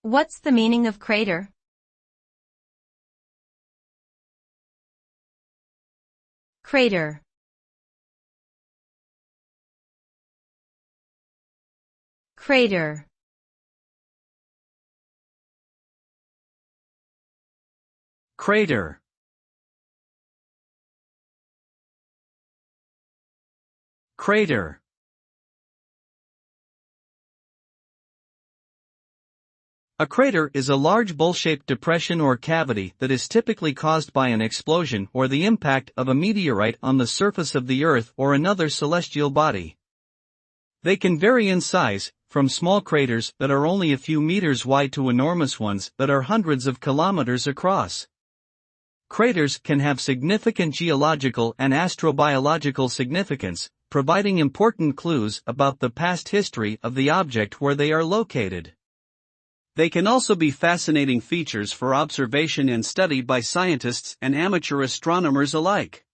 What's the meaning of crater? Crater. Crater. Crater. Crater. A crater is a large bowl-shaped depression or cavity that is typically caused by an explosion or the impact of a meteorite on the surface of the Earth or another celestial body. They can vary in size, from small craters that are only a few meters wide to enormous ones that are hundreds of kilometers across. Craters can have significant geological and astrobiological significance, providing important clues about the past history of the object where they are located. They can also be fascinating features for observation and study by scientists and amateur astronomers alike.